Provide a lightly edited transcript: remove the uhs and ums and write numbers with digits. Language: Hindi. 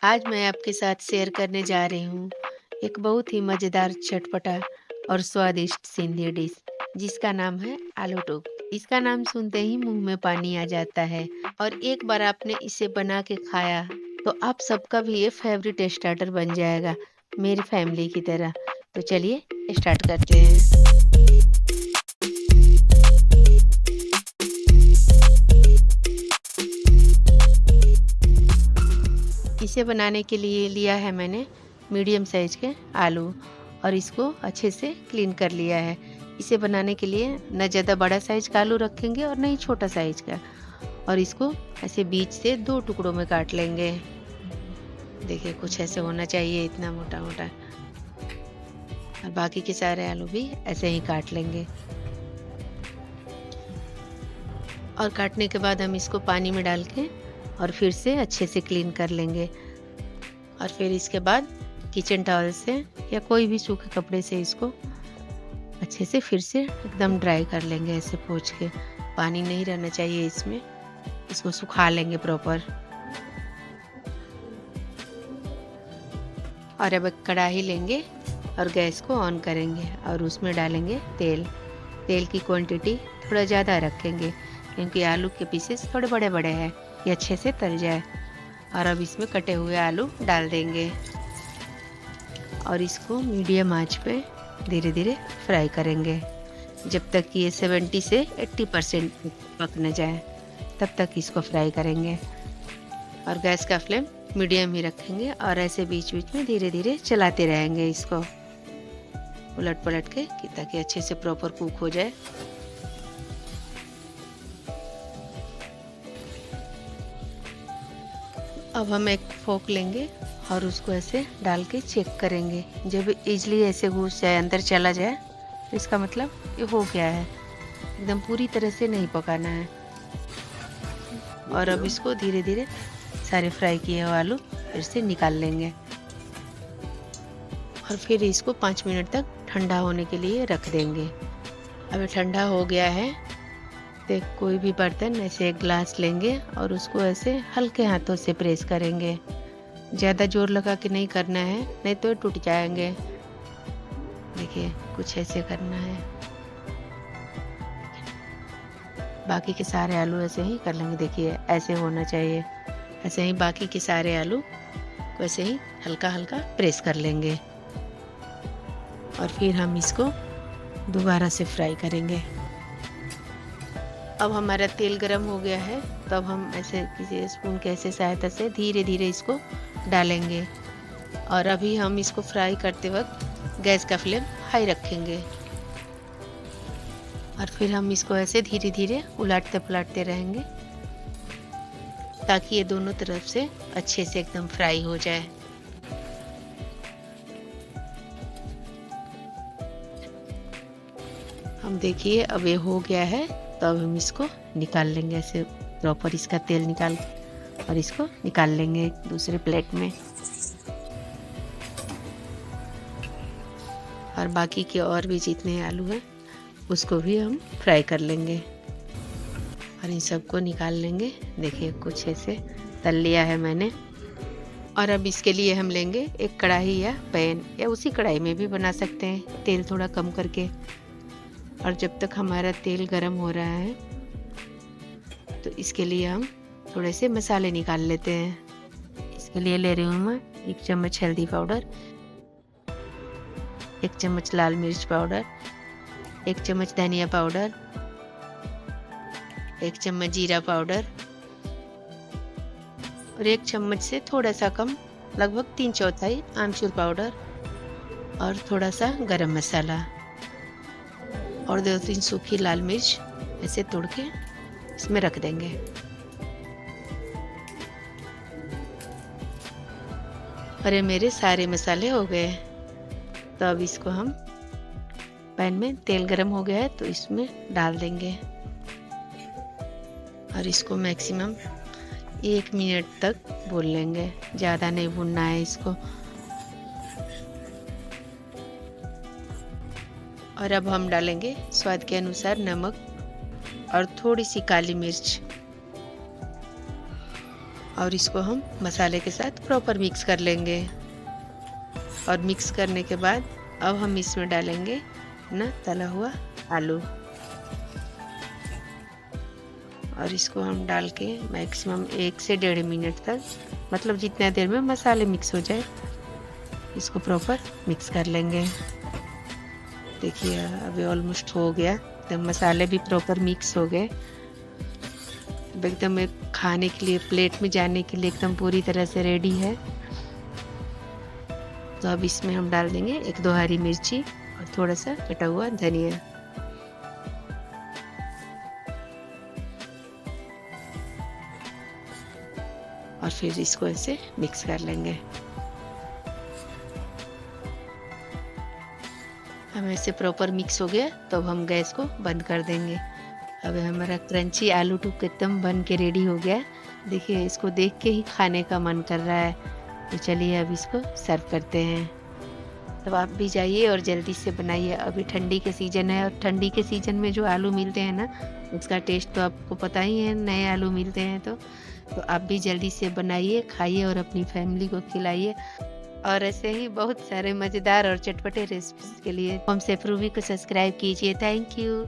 आज मैं आपके साथ शेयर करने जा रही हूँ एक बहुत ही मज़ेदार चटपटा और स्वादिष्ट सिंधी डिश जिसका नाम है आलू टोप। इसका नाम सुनते ही मुंह में पानी आ जाता है और एक बार आपने इसे बना के खाया तो आप सबका भी ये फेवरेट स्टार्टर बन जाएगा, मेरी फैमिली की तरह। तो चलिए स्टार्ट करते हैं। इसे बनाने के लिए लिया है मैंने मीडियम साइज के आलू और इसको अच्छे से क्लीन कर लिया है। इसे बनाने के लिए न ज़्यादा बड़ा साइज का आलू रखेंगे और न ही छोटा साइज का, और इसको ऐसे बीच से 2 टुकड़ों में काट लेंगे। देखिए कुछ ऐसे होना चाहिए, इतना मोटा मोटा। और बाकी के सारे आलू भी ऐसे ही काट लेंगे। और काटने के बाद हम इसको पानी में डाल के और फिर से अच्छे से क्लीन कर लेंगे। और फिर इसके बाद किचन टॉवल से या कोई भी सूखे कपड़े से इसको अच्छे से फिर से एकदम ड्राई कर लेंगे, ऐसे पोंछ के। पानी नहीं रहना चाहिए इसमें, इसको सुखा लेंगे प्रॉपर। और अब एक कढ़ाई लेंगे और गैस को ऑन करेंगे और उसमें डालेंगे तेल। तेल की क्वांटिटी थोड़ा ज़्यादा रखेंगे क्योंकि आलू के पीसेस थोड़े बड़े बड़े हैं, ये अच्छे से तल जाए। और अब इसमें कटे हुए आलू डाल देंगे और इसको मीडियम आंच पे धीरे धीरे फ्राई करेंगे जब तक कि ये 70 से 80% पक न जाए, तब तक इसको फ्राई करेंगे। और गैस का फ्लेम मीडियम ही रखेंगे और ऐसे बीच बीच में धीरे धीरे चलाते रहेंगे इसको उलट पलट के, ताकि अच्छे से प्रॉपर कुक हो जाए। अब हम एक फोक लेंगे और उसको ऐसे डाल के चेक करेंगे। जब इजली ऐसे घुस जाए, अंदर चला जाए, तो इसका मतलब ये हो गया है। एकदम पूरी तरह से नहीं पकाना है। और अब इसको धीरे धीरे सारे फ्राई किए हुए आलू फिर से निकाल लेंगे और फिर इसको 5 मिनट तक ठंडा होने के लिए रख देंगे। अब ठंडा हो गया है तो कोई भी बर्तन ऐसे एक ग्लास लेंगे और उसको ऐसे हल्के हाथों से प्रेस करेंगे। ज़्यादा जोर लगा के नहीं करना है, नहीं तो टूट जाएंगे। देखिए कुछ ऐसे करना है। बाकी के सारे आलू ऐसे ही कर लेंगे। देखिए ऐसे होना चाहिए। ऐसे ही बाकी के सारे आलू को ऐसे ही हल्का हल्का प्रेस कर लेंगे और फिर हम इसको दोबारा से फ्राई करेंगे। अब हमारा तेल गरम हो गया है, तो अब हम ऐसे किसी स्पून के ऐसे सहायता से धीरे धीरे इसको डालेंगे। और अभी हम इसको फ्राई करते वक्त गैस का फ्लेम हाई रखेंगे और फिर हम इसको ऐसे धीरे धीरे उलटते पलटते रहेंगे ताकि ये दोनों तरफ से अच्छे से एकदम फ्राई हो जाए। हम देखिए अब ये हो गया है, तो अब हम इसको निकाल लेंगे ऐसे प्रॉपर, इसका तेल निकाल और इसको निकाल लेंगे एक दूसरे प्लेट में। और बाकी के और भी जितने आलू हैं उसको भी हम फ्राई कर लेंगे और इन सबको निकाल लेंगे। देखिए कुछ ऐसे तल लिया है मैंने। और अब इसके लिए हम लेंगे एक कढ़ाई या पैन, या उसी कढ़ाई में भी बना सकते हैं, तेल थोड़ा कम करके। और जब तक हमारा तेल गरम हो रहा है तो इसके लिए हम थोड़े से मसाले निकाल लेते हैं। इसके लिए ले रही हूँ मैं 1 चम्मच हल्दी पाउडर, 1 चम्मच लाल मिर्च पाउडर, 1 चम्मच धनिया पाउडर, 1 चम्मच जीरा पाउडर और 1 चम्मच से थोड़ा सा कम, लगभग 3/4 आमचूर पाउडर और थोड़ा सा गरम मसाला और 2-3 सूखी लाल मिर्च ऐसे तोड़ के इसमें रख देंगे। और ये मेरे सारे मसाले हो गए। तो अब इसको हम पैन में, तेल गरम हो गया है तो इसमें डाल देंगे और इसको मैक्सिमम 1 मिनट तक भून लेंगे। ज़्यादा नहीं भूनना है इसको। और अब हम डालेंगे स्वाद के अनुसार नमक और थोड़ी सी काली मिर्च और इसको हम मसाले के साथ प्रॉपर मिक्स कर लेंगे। और मिक्स करने के बाद अब हम इसमें डालेंगे ना तला हुआ आलू, और इसको हम डाल के मैक्सिमम 1 से 1.5 मिनट तक, मतलब जितना देर में मसाले मिक्स हो जाए, इसको प्रॉपर मिक्स कर लेंगे। देखिए अभी ऑलमोस्ट हो गया, एकदम मसाले भी प्रॉपर मिक्स हो गए। अब एकदम खाने के लिए, प्लेट में जाने के लिए एकदम पूरी तरह से रेडी है। तो अब इसमें हम डाल देंगे 1-2 हरी मिर्ची और थोड़ा सा कटा हुआ धनिया। और फिर इसको ऐसे मिक्स कर लेंगे। हम ऐसे प्रॉपर मिक्स हो गया तो अब हम गैस को बंद कर देंगे। अब हमारा क्रंची आलू टूक एकदम बन के रेडी हो गया। देखिए इसको देख के ही खाने का मन कर रहा है। तो चलिए अब इसको सर्व करते हैं। तो आप भी जाइए और जल्दी से बनाइए। अभी ठंडी के सीज़न है और ठंडी के सीज़न में जो आलू मिलते हैं ना, उसका टेस्ट तो आपको पता ही है, नए आलू मिलते हैं। तो आप भी जल्दी से बनाइए, खाइए और अपनी फैमिली को खिलाइए। और ऐसे ही बहुत सारे मज़ेदार और चटपटे रेसिपीज़ के लिए हमसे प्रूवी को सब्सक्राइब कीजिए। Thank you.